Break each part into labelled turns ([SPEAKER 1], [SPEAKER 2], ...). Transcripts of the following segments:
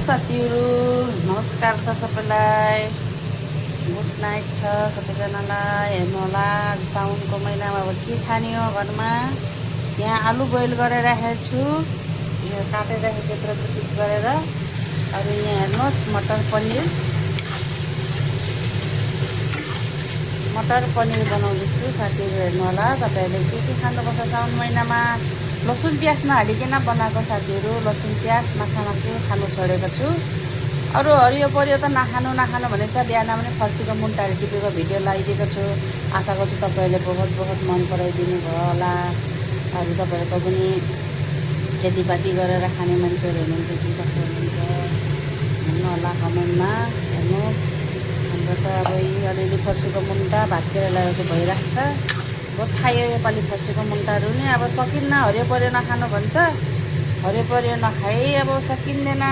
[SPEAKER 1] साथीहरू नमस्कार छ सबैलाई। गुड नाइट छ सबैजनालाई। हेर्नु होला साउनको महिनामा अब के खाने हो घरमा। यहाँ आलु बोइल गरेर राखेको छु, यो काटेर राखेको छु यत्रो पिस गरेर। अरू यहाँ हेर्नुहोस् मटर पनिर बनाउँदैछु साथीहरू। हेर्नु होला तपाईँहरूले के खानुपर्छ साउन महिनामा। लसुन प्याज नहालिकन बनाएको साथीहरू। लसुन प्याज माछा मासु खानु छोडेको छु। अरू हरियो परियो त नखानु भने चाहिँ बिहान पनि फर्सीको मुन्टाहरू टिपेको भिडियो लगाइदिएको छु। आशा गर्छु तपाईँहरूले बहुत मन पराइदिनु भयो होला। अरू तपाईँहरूको पनि खेतीपाती गरेर खाने मान्छेहरू हुनुहुन्छ कि कस्तो हुनुहुन्छ भन्नु होला कमेन्टमा। हेर्नु हाम्रो त अब अलिअलि फर्सीको मुन्टा भाततिर लगाएको भइरहेको छ। बहुत खायो योपालि फर्सीको मुन्टाहरू नि। अब सकिन्न, हरियो परियो नखानु भन्छ, हरियो परियो नखाए अब सकिँदैन।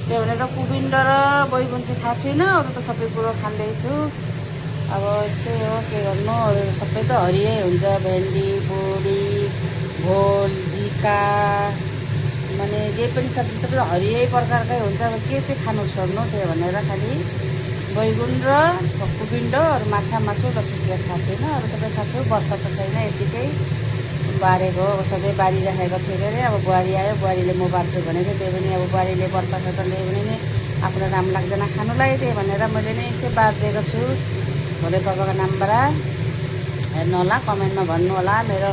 [SPEAKER 1] त्यो भनेर कुबिन्ड र बैगुन चाहिँ खाएको छुइनँ, अरू त सबै कुरो खाँदैछु। अब यस्तै हो, के गर्नु, अरू सबै त हरियै हुन्छ। भेन्डी, बोडी, भोल, जिका, माने जे पनि सब्जी सबै हरियै प्रकारकै हुन्छ। अब के चाहिँ खानु छोड्नु, त्यही भनेर खालि बैगुन र कुबिन्ड अरू माछा मासु लसुन प्याज खाएको छुइनँ, अरू सबै खाएको छु। बर्खा त छैन, यतिकै बारेको अब सबै बारिराखेको थियो के अरे। अब बुहारी आयो, बुहारीले म बार्छु भनेको, त्यही पनि अब बुहारीले बर्खा छ त ल्यायो भने नि आफूलाई राम्रो लाग्दैन खानुलाई, त्यही भनेर मैले नै चाहिँ बारिदिएको छु भोले बाबाको नामबाट। हेर्नु होला, कमेन्टमा भन्नु होला मेरो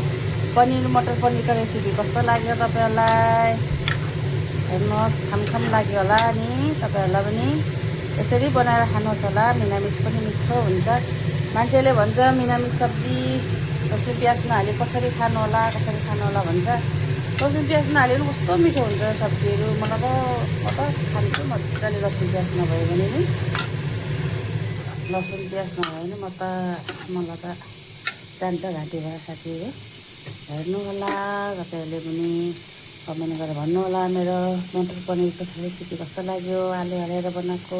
[SPEAKER 1] पनिर मटर पनिरको रेसिपी कस्तो लाग्यो तपाईँहरूलाई। हेर्नुहोस्, खाम लाग्यो होला नि तपाईँहरूलाई पनि। यसरी बनाएर खानुहोस् होला, मिनामिस पनि मिठो हुन्छ। मान्छेले भन्छ मिनामिस सब्जी लसुन प्याज नहाली कसरी खानु होला भन्छ। लसुन प्याज नहाली पनि कस्तो मिठो हुन्छ सब्जीहरू। मलाई म त खान्छु मजाले लसुन प्याज नभए भने नि। लसुन प्याज नभए भने मलाई त जान्छ घाँटीबाट साथीहरू। हेर्नु होला तपाईँहरूले पनि कमेन्ट गरेर भन्नु होला मेरो मटर पनिरको रेसिपी कस्तो लाग्यो, आलु हालेर बनाएको।